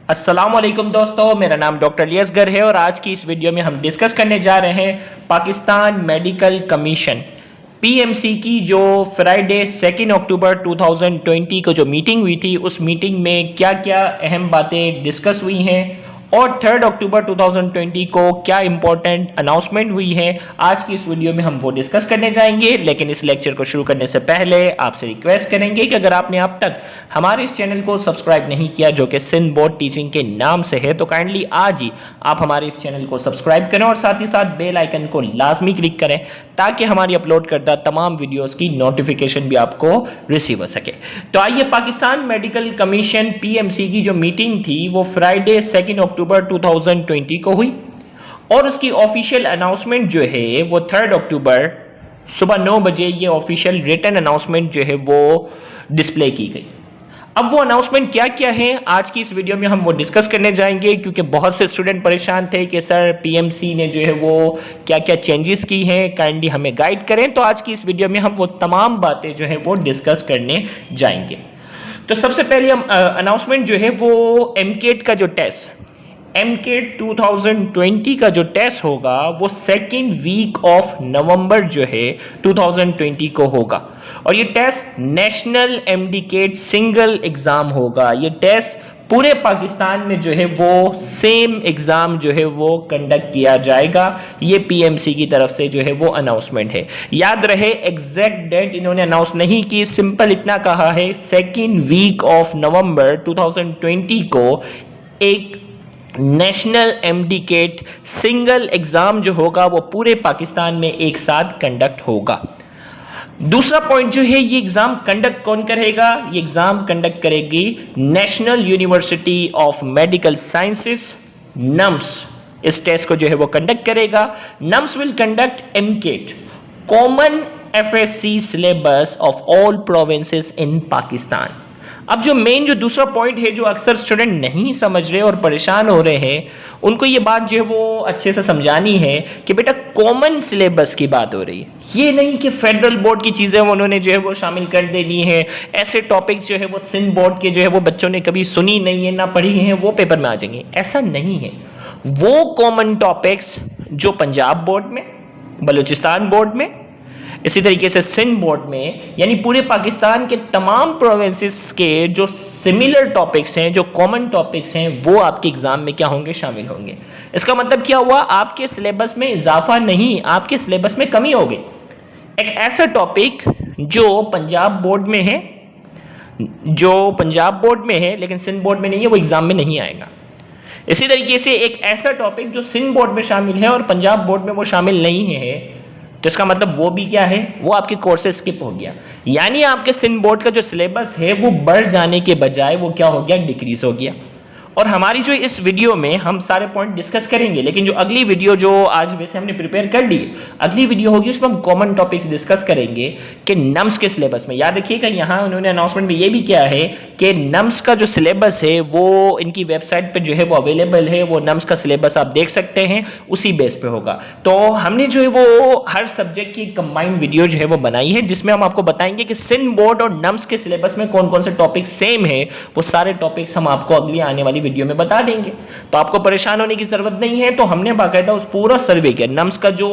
अस्सलामुअलैकुम दोस्तों, मेरा नाम डॉक्टर लियसगर है और आज की इस वीडियो में हम डिस्कस करने जा रहे हैं पाकिस्तान मेडिकल कमीशन पीएमसी की जो फ्राइडे 2 अक्टूबर 2020 को जो मीटिंग हुई थी, उस मीटिंग में क्या क्या अहम बातें डिस्कस हुई हैं और 3 अक्टूबर 2020 को क्या इंपॉर्टेंट अनाउंसमेंट हुई है। आज की इस वीडियो में हम वो डिस्कस करने जाएंगे। लेकिन इस लेक्चर को शुरू करने से पहले आपसे रिक्वेस्ट करेंगे कि अगर आपने अब तक हमारे इस चैनल को सब्सक्राइब नहीं किया, जो कि सिंध बोर्ड टीचिंग के नाम से है, तो काइंडली आज ही आप हमारे इस चैनल को सब्सक्राइब करें और साथ ही साथ बेल आइकन को लाजमी क्लिक करें ताकि हमारी अपलोड करदा तमाम वीडियोस की नोटिफिकेशन भी आपको रिसीव हो सके। तो आइए, पाकिस्तान मेडिकल कमीशन पीएमसी की जो मीटिंग थी वो फ्राइडे 2 अक्टूबर 2020 को हुई और उसकी ऑफिशियल अनाउंसमेंट जो है वो 3 अक्टूबर सुबह 9 बजे ये ऑफिशियल रिटन अनाउंसमेंट जो है वो डिस्प्ले की गई। अब वो अनाउंसमेंट क्या क्या है, आज की इस वीडियो में हम वो डिस्कस करने जाएंगे, क्योंकि बहुत से स्टूडेंट परेशान थे कि सर पीएमसी ने जो है वो क्या क्या चेंजेस की हैं, काइंडली हमें गाइड करें। तो आज की इस वीडियो में हम वो तमाम बातें जो है वो डिस्कस करने जाएंगे। तो सबसे पहले हम अनाउंसमेंट जो है वो एमकेट का जो टेस्ट एमकेट 2020 का जो टेस्ट होगा वो 2nd वीक ऑफ नवंबर जो है 2020 को होगा और ये test national MDCAT single exam होगा। ये टेस्ट पूरे पाकिस्तान में जो है वो सेम एग्जाम जो है वो कंडक्ट किया जाएगा। ये पीएमसी की तरफ से जो है वो अनाउंसमेंट है। याद रहे, एग्जैक्ट डेट इन्होंने अनाउंस नहीं की, सिंपल इतना कहा है 2nd वीक ऑफ नवंबर 2020 को एक नेशनल एमडीकेट सिंगल एग्जाम जो होगा वो पूरे पाकिस्तान में एक साथ कंडक्ट होगा। दूसरा पॉइंट जो है, ये एग्जाम कंडक्ट कौन करेगा? ये एग्जाम कंडक्ट करेगी national university of medical sciences, NUMS. इस टेस्ट को जो है वो कंडक्ट करेगा। NUMS will conduct MCAT, common FSC syllabus of all provinces in Pakistan. अब जो मेन जो दूसरा पॉइंट है, जो अक्सर स्टूडेंट नहीं समझ रहे और परेशान हो रहे हैं, उनको ये बात जो है वो अच्छे से समझानी है कि बेटा कॉमन सिलेबस की बात हो रही है, ये नहीं कि फेडरल बोर्ड की चीज़ें उन्होंने जो है वो शामिल कर देनी है। ऐसे टॉपिक्स जो है वो सिंध बोर्ड के जो है वो बच्चों ने कभी सुनी नहीं है, ना पढ़ी है, वो पेपर में आ जाएंगे। ऐसा नहीं है। वो कॉमन टॉपिक्स जो पंजाब बोर्ड में, बलूचिस्तान बोर्ड में, इसी तरीके से सिंध बोर्ड में, यानी पूरे पाकिस्तान के तमाम प्रोविंसेस के जो सिमिलर टॉपिक्स हैं, जो कॉमन टॉपिक्स हैं, वो आपके एग्जाम में क्या होंगे? शामिल होंगे। इसका मतलब क्या हुआ? आपके सिलेबस में इजाफा नहीं, आपके सिलेबस में कमी हो गई। एक ऐसा टॉपिक जो पंजाब बोर्ड में है, लेकिन सिंध बोर्ड में नहीं है, वो एग्जाम में नहीं आएगा। इसी तरीके से एक ऐसा टॉपिक जो सिंध बोर्ड में शामिल है और पंजाब बोर्ड में वो शामिल नहीं है, तो इसका मतलब वो भी क्या है? वो आपके कोर्सेज स्किप हो गया। यानी आपके सिंध बोर्ड का जो सिलेबस है वो बढ़ जाने के बजाय वो क्या हो गया? डिक्रीज हो गया। और हमारी जो इस वीडियो में हम सारे पॉइंट डिस्कस करेंगे, लेकिन जो अगली वीडियो जो आज वैसे हमने प्रिपेयर कर ली, अगली वीडियो होगी उसमें हम कॉमन टॉपिक्स डिस्कस करेंगे कि नम्स के सिलेबस में। याद रखिएगा, यहाँ उन्होंने अनाउंसमेंट में ये भी किया है कि नम्स का जो सिलेबस है वो इनकी वेबसाइट पर जो है वो अवेलेबल है। वो नम्स का सिलेबस आप देख सकते हैं, उसी बेस पे होगा। तो हमने जो है वो हर सब्जेक्ट की कंबाइंड वीडियो जो है वो बनाई है, जिसमें हम आपको बताएंगे कि सिंध बोर्ड और नम्स के सिलेबस में कौन कौन से टॉपिक सेम है। वो सारे टॉपिक्स हम आपको अगली आने वाली वीडियो में बता देंगे, तो आपको परेशान होने की जरूरत नहीं है। तो हमने बाकायदा उस पूरा सर्वे किया। नम्स का जो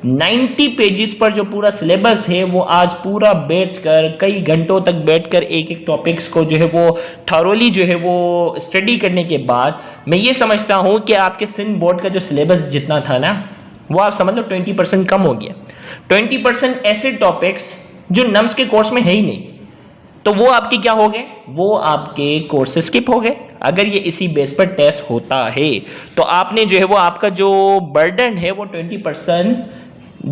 90 पेजेस पर जो पूरा सिलेबस है, वो आज पूरा बैठकर कई घंटों तक बैठकर एक एक टॉपिक्स को जो है वो थॉरोली जो है वो स्टडी करने के बाद मैं ये समझता हूं कि आपके सिंध बोर्ड का जो सिलेबस जितना था ना, वो आप समझ लो 20% कम हो गया। 20% ऐसे टॉपिक्स जो नम्स के कोर्स में है ही नहीं, तो वो आपके क्या हो गए? वो आपके कोर्स स्किप हो गए। अगर ये इसी बेस पर टेस्ट होता है तो आपने जो है वो आपका जो बर्डन है वो 20%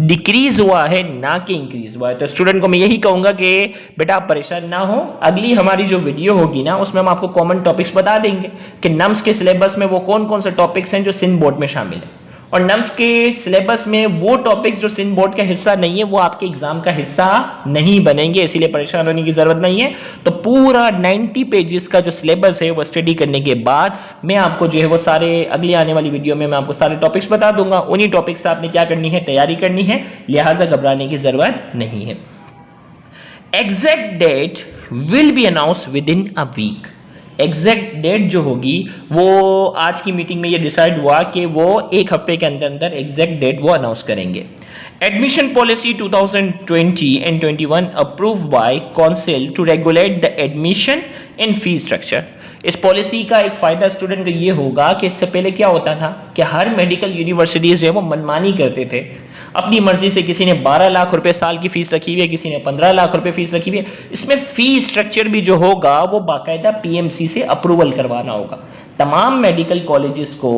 डिक्रीज हुआ है, ना कि इंक्रीज हुआ है। तो स्टूडेंट को मैं यही कहूंगा कि बेटा आप परेशान ना हो, अगली हमारी जो वीडियो होगी ना उसमें हम आपको कॉमन टॉपिक्स बता देंगे कि नम्स के सिलेबस में वो कौन कौन से टॉपिक्स हैं जो सिंध बोर्ड में शामिल है, और नम्स के सिलेबस में वो टॉपिक्स जो सिंध बोर्ड का हिस्सा नहीं है वो आपके एग्जाम का हिस्सा नहीं बनेंगे। इसीलिए परेशान होने की जरूरत नहीं है। तो पूरा 90 पेजेस का जो सिलेबस है वो स्टडी करने के बाद मैं आपको जो है वो सारे अगली आने वाली वीडियो में मैं आपको सारे टॉपिक्स बता दूंगा। उन्हीं टॉपिक्स से आपने क्या करनी है? तैयारी करनी है, लिहाजा घबराने की जरूरत नहीं है। Exact date will be announce within a week. Exact date जो होगी वो आज की मीटिंग में ये डिसाइड हुआ कि वो एक हफ्ते के अंदर अंदर एग्जैक्ट डेट वो अनाउंस करेंगे। Admission policy 2020 and 21 approved by council to regulate the admission and fee structure. इस पॉलिसी का एक फायदा स्टूडेंट को ये होगा कि इससे पहले क्या होता था कि हर मेडिकल यूनिवर्सिटीज जो है वो मनमानी करते थे, अपनी मर्जी से किसी ने 12 लाख रुपए साल की फीस रखी हुई है, किसी ने 15 लाख रुपए फीस रखी हुई है। इसमें फी स्ट्रक्चर भी जो होगा वो बाकायदा पीएमसी से अप्रूवल करवाना होगा। तमाम मेडिकल कॉलेजेस को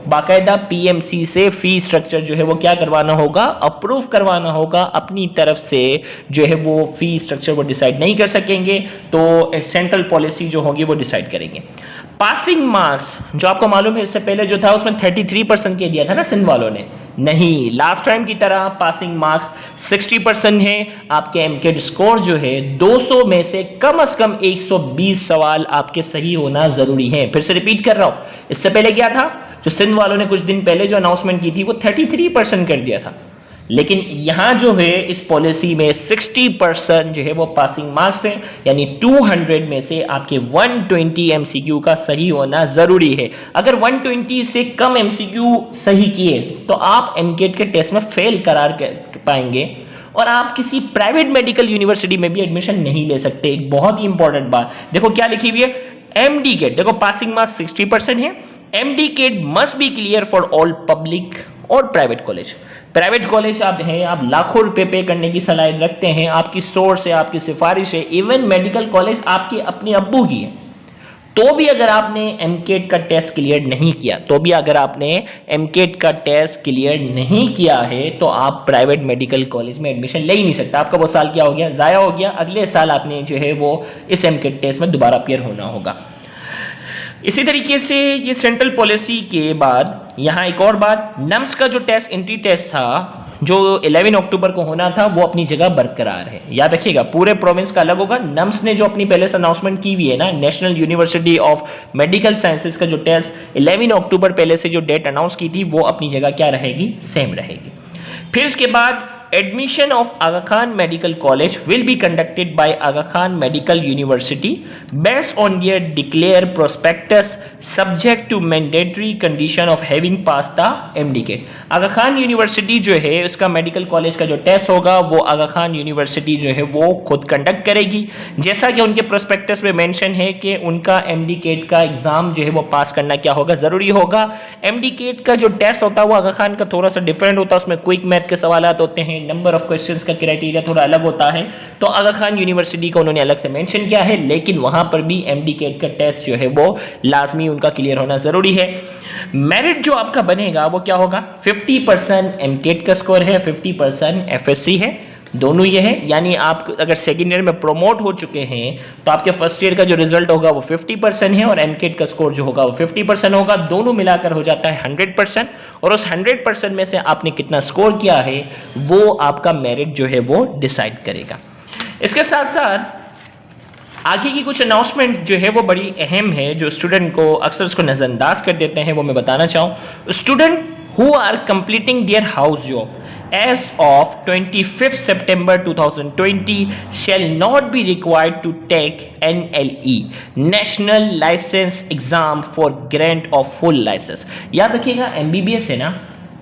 बाकायदा पीएमसी से फी स्ट्रक्चर जो है वो क्या करवाना होगा, अप्रूव करवाना होगा। अपनी तरफ से जो है वो फी स्ट्रक्चर वो डिसाइड नहीं कर सकेंगे, तो सेंट्रल पॉलिसी जो होगी वो डिसाइड करेंगे। पासिंग मार्क्स जो आपको मालूम है इससे पहले जो था उसमें 33% के दिया था ना सिंध वालों ने, नहीं, लास्ट टाइम की तरह पासिंग मार्क्स 60% है। आपके एमकेड स्कोर जो है 200 में से कम 120 सवाल आपके सही होना जरूरी है। फिर से रिपीट कर रहा हूं, इससे पहले क्या था, जो सिंध वालों ने कुछ दिन पहले जो अनाउंसमेंट की थी वो 33% कर दिया था, लेकिन यहां जो है इस पॉलिसी में 60% जो है वो पासिंग मार्क्स है, यानी 200 में से आपके 120 एमसीक्यू का सही होना जरूरी है। अगर 120 से कम एमसीक्यू सही किए तो आप एमकेट के टेस्ट में फेल करार पाएंगे और आप किसी प्राइवेट मेडिकल यूनिवर्सिटी में भी एडमिशन नहीं ले सकते। एक बहुत ही इंपॉर्टेंट बात देखो क्या लिखी हुई है, एमडी गेट, देखो पासिंग मार्क्स 60% है, MDCAT must be clear for all public और प्राइवेट कॉलेज। प्राइवेट कॉलेज आप हैं, आप लाखों रुपए पे करने की सलाहियत रखते हैं, आपकी सोर्स है, आपकी सिफारिश है, इवन मेडिकल कॉलेज आपके अपने अब्बू की है, तो भी अगर आपने एमकेट का टेस्ट क्लियर नहीं किया, तो भी अगर आपने एमकेट का टेस्ट क्लियर नहीं किया है तो आप प्राइवेट मेडिकल कॉलेज में एडमिशन ले ही नहीं सकता। आपका वो साल क्या हो गया, जाया हो गया। अगले साल आपने जो है वो इस एमकेट टेस्ट में दोबारा अपियर होना होगा। इसी तरीके से ये सेंट्रल पॉलिसी के बाद यहाँ एक और बात, नम्स का जो टेस्ट एंट्री टेस्ट था जो 11 अक्टूबर को होना था वो अपनी जगह बरकरार है। याद रखिएगा पूरे प्रोविंस का अलग होगा। नम्स ने जो अपनी पहले से अनाउंसमेंट की हुई है ना, national university of medical sciences का जो टेस्ट 11 अक्टूबर पहले से जो डेट अनाउंस की थी वो अपनी जगह क्या रहेगी, सेम रहेगी। फिर इसके बाद admission of Aga Khan Medical College will be conducted by Aga Khan Medical University based on their declared prospectus subject to mandatory condition of having passed the MDCAT। Aga Khan University जो है इसका medical college का जो test होगा वो Aga Khan University जो है वो खुद कंडक्ट करेगी, जैसा कि उनके प्रोस्पेक्टस में मेंशन है कि उनका MDCAT का एग्जाम जो है वो पास करना क्या होगा, जरूरी होगा। MDCAT का जो टेस्ट होता है वो Aga Khan का थोड़ा सा डिफरेंट होता है, उसमें क्विक मैथ के सवाल होते हैं, नंबर ऑफ क्वेश्चंस का क्राइटेरिया थोड़ा अलग होता है, तो आगा खान यूनिवर्सिटी को उन्होंने अलग से मेंशन किया है, लेकिन वहां पर भी एमडीकेट का टेस्ट जो है वो लाजमी उनका क्लियर होना जरूरी है। मेरिट जो आपका बनेगा वो क्या होगा, 50% एमकेट का स्कोर है, 50% एफएससी है, दोनों ये है। यानी आप अगर सेकेंड ईयर में प्रोमोट हो चुके हैं तो आपके फर्स्ट ईयर का जो रिजल्ट होगा वो 50% है और एमकेट का स्कोर जो होगा वो 50% होगा, दोनों मिलाकर हो जाता है 100%। और उस 100% में से आपने कितना स्कोर किया है वो आपका मेरिट जो है वो डिसाइड करेगा। इसके साथ साथ आगे की कुछ अनाउंसमेंट जो है वो बड़ी अहम है, जो स्टूडेंट को अक्सर उसको नजरअंदाज कर देते हैं, वो मैं बताना चाहूँ। Student who are completing their house job as of 25th September 2020 shall not be required to take NLE National License Exam for grant of full license। याद रखिएगा MBBS है ना,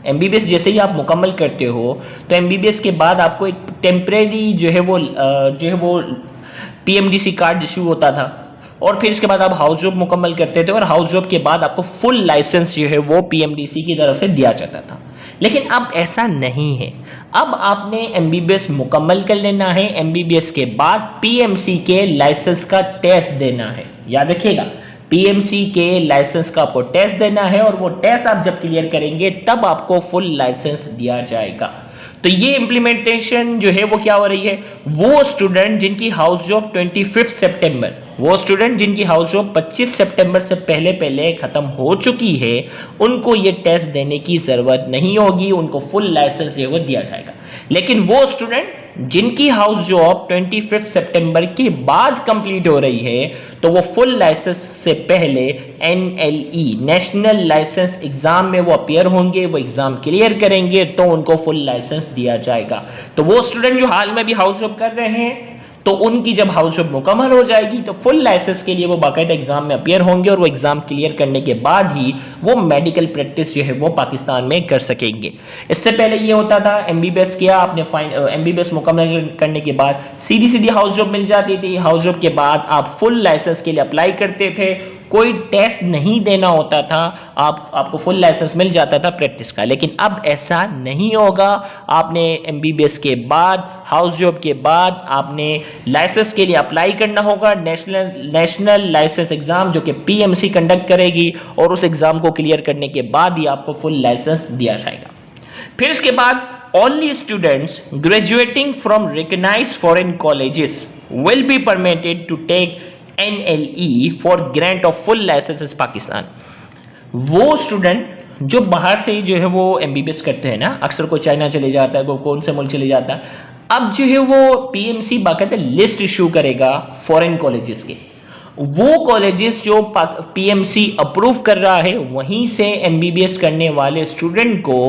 MBBS जैसे ही आप मुकम्मल करते हो तो MBBS के बाद आपको एक टेम्परेरी जो है वो PMDC कार्ड इशू होता था और फिर इसके बाद आप हाउस जॉब मुकम्मल करते थे और हाउस जॉब के बाद आपको फुल लाइसेंस जो है वो पीएमडीसी की तरफ से दिया जाता था। लेकिन अब ऐसा नहीं है, अब आपने एमबीबीएस मुकम्मल कर लेना है, एमबीबीएस के बाद पीएमसी के लाइसेंस का टेस्ट देना है। याद रखिएगा पीएमसी के लाइसेंस का आपको टेस्ट देना है और वो टेस्ट आप जब क्लियर करेंगे तब आपको फुल लाइसेंस दिया जाएगा। तो ये इम्प्लीमेंटेशन जो है वो क्या हो रही है, वो स्टूडेंट जिनकी हाउस जॉब 25 सितंबर, वो स्टूडेंट जिनकी हाउस जॉब 25 सितंबर से पहले खत्म हो चुकी है, उनको ये टेस्ट देने की जरूरत नहीं होगी, उनको फुल लाइसेंस ये वो दिया जाएगा। लेकिन वो स्टूडेंट जिनकी हाउस जॉब 25 सितंबर के बाद कंप्लीट हो रही है तो वो फुल लाइसेंस से पहले NLE नेशनल लाइसेंस एग्जाम में वो अपियर होंगे, वो एग्जाम क्लियर करेंगे तो उनको फुल लाइसेंस दिया जाएगा। तो वो स्टूडेंट जो हाल में भी हाउस जॉब कर रहे हैं तो उनकी जब हाउस जॉब मुकम्मल हो जाएगी तो फुल लाइसेंस के लिए वो बाकायदा एग्जाम में अपीयर होंगे और वो एग्जाम क्लियर करने के बाद ही वो मेडिकल प्रैक्टिस जो है वो पाकिस्तान में कर सकेंगे। इससे पहले ये होता था एमबीबीएस किया आपने, एमबीबीएस मुकम्मल करने के बाद सीधी सीधी हाउस जॉब मिल जाती थी। हाउस जॉब के बाद आप फुल लाइसेंस के लिए अप्लाई करते थे, कोई टेस्ट नहीं देना होता था, आपको फुल लाइसेंस मिल जाता था प्रैक्टिस का। लेकिन अब ऐसा नहीं होगा। आपने एमबीबीएस के बाद, हाउस जॉब के बाद आपने लाइसेंस के लिए अप्लाई करना होगा, नेशनल लाइसेंस एग्जाम जो कि पीएमसी कंडक्ट करेगी, और उस एग्जाम को क्लियर करने के बाद ही आपको फुल लाइसेंस दिया जाएगा। फिर इसके बाद only students graduating from recognised foreign colleges will be permitted to take NLE for grant of full licence Pakistan. वो स्टूडेंट जो बाहर से जो है वो एमबीबीएस करते हैं ना, अक्सर कोई चाइना चले जाता है, कोई कौन से मुल्क चले जाता है, अब जो है वो पीएमसी बाकायदा लिस्ट इशू करेगा फॉरेन कॉलेजेस के। वो कॉलेजेस जो पीएमसी अप्रूव कर रहा है वहीं से एमबीबीएस करने वाले स्टूडेंट को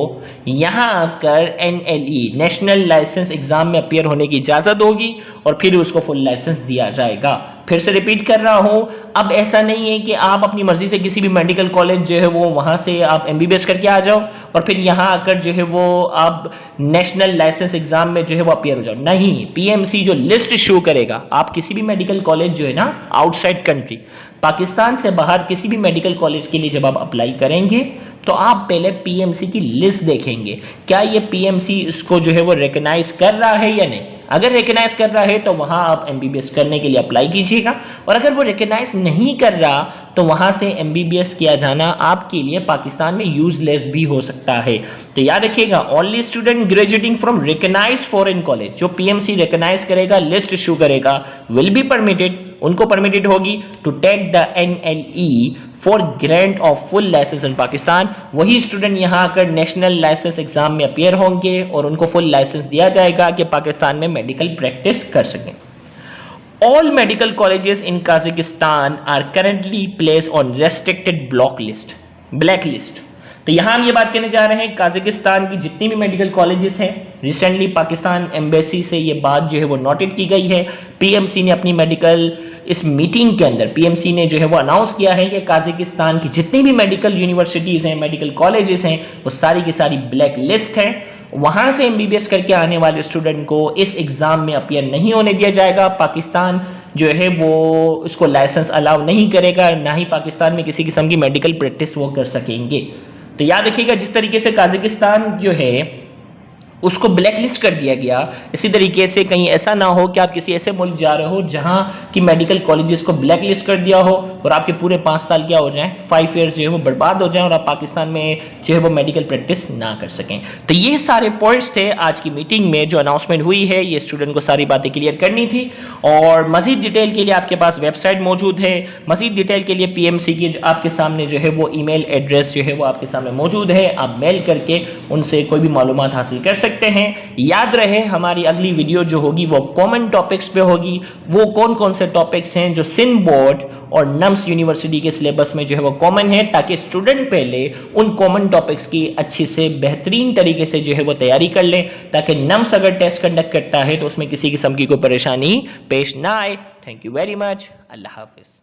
यहाँ आकर NLE नेशनल लाइसेंस एग्जाम में अपीयर होने की इजाज़त होगी और फिर उसको फुल लाइसेंस दिया जाएगा। फिर से रिपीट कर रहा हूं, अब ऐसा नहीं है कि आप अपनी मर्जी से किसी भी मेडिकल कॉलेज जो है वो वहां से आप एमबीबीएस करके आ जाओ और फिर यहां आकर जो है वो आप नेशनल लाइसेंस एग्जाम में जो है वो अपीयर हो जाओ। नहीं, पीएमसी जो लिस्ट इशू करेगा, आप किसी भी मेडिकल कॉलेज जो है ना आउटसाइड कंट्री, पाकिस्तान से बाहर किसी भी मेडिकल कॉलेज के लिए जब आप अप्लाई करेंगे तो आप पहले पीएमसी की लिस्ट देखेंगे, क्या ये पीएमसी इसको जो है वो रिकॉग्नाइज कर रहा है या नहीं। अगर रिकॉग्नाइज कर रहा है तो वहां आप एमबीबीएस करने के लिए अप्लाई कीजिएगा, और अगर वो रिकॉग्नाइज नहीं कर रहा तो वहां से एमबीबीएस किया जाना आपके लिए पाकिस्तान में यूजलेस भी हो सकता है। तो याद रखिएगा, only student graduating from recognised foreign college, जो पीएमसी रिकॉग्नाइज करेगा, लिस्ट इशू करेगा, विल बी परमिटेड, उनको परमिटेड होगी to take the NLE for grant of full licence in Pakistan. वही स्टूडेंट यहाँ आकर नेशनल लाइसेंस एग्जाम में अपीयर होंगे और उनको फुल लाइसेंस दिया जाएगा कि पाकिस्तान में मेडिकल प्रैक्टिस कर सकें। All medical colleges in Kazakhstan are currently place on restricted black list. तो यहाँ हम ये बात कहने जा रहे हैं, काजाकिस्तान की जितनी भी मेडिकल कॉलेजेस हैं, रिसेंटली पाकिस्तान एम्बेसी से ये बात जो है वो नोटेड की गई है। पीएमसी ने अपनी मेडिकल इस मीटिंग के अंदर पीएमसी ने जो है वो अनाउंस किया है कि काजाकिस्तान की जितनी भी मेडिकल यूनिवर्सिटीज़ हैं, मेडिकल कॉलेजेस हैं, वो सारी की सारी ब्लैक लिस्ट है। वहाँ से एमबीबीएस करके आने वाले स्टूडेंट को इस एग्ज़ाम में अपीयर नहीं होने दिया जाएगा। पाकिस्तान जो है वो इसको लाइसेंस अलाउ नहीं करेगा, ना ही पाकिस्तान में किसी किस्म की मेडिकल प्रैक्टिस वो कर सकेंगे। तो याद रखिएगा, जिस तरीके से काजाकिस्तान जो है उसको ब्लैक लिस्ट कर दिया गया, इसी तरीके से कहीं ऐसा ना हो कि आप किसी ऐसे मुल्क जा रहे हो जहां की मेडिकल कॉलेजेस को ब्लैक लिस्ट कर दिया हो और आपके पूरे 5 साल क्या हो जाएं, 5 ईयर्स जो है वो बर्बाद हो जाएं और आप पाकिस्तान में जो है वो मेडिकल प्रैक्टिस ना कर सकें। तो ये सारे पॉइंट्स थे आज की मीटिंग में जो अनाउंसमेंट हुई है। ये स्टूडेंट को सारी बातें क्लियर करनी थी, और मजीद डिटेल के लिए आपके पास वेबसाइट मौजूद है। मजीद डिटेल के लिए पीएमसी की आपके सामने जो है वो ईमेल एड्रेस जो है वो आपके सामने मौजूद है, आप मेल करके उनसे कोई भी मालूमात हासिल कर सकते हैं। याद रहे, हमारी अगली वीडियो जो होगी वो कॉमन टॉपिक्स पे होगी। वो कौन कौन से टॉपिक्स हैं जो सिंध बोर्ड और नम्स यूनिवर्सिटी के सिलेबस में जो है वो कॉमन है, ताकि स्टूडेंट पहले उन कॉमन टॉपिक्स की अच्छी से बेहतरीन तरीके से जो है वो तैयारी कर लें, ताकि नम्स अगर टेस्ट कंडक्ट करता है तो उसमें किसी किस्म की कोई परेशानी पेश ना आए। Thank you very much. Allah Hafiz.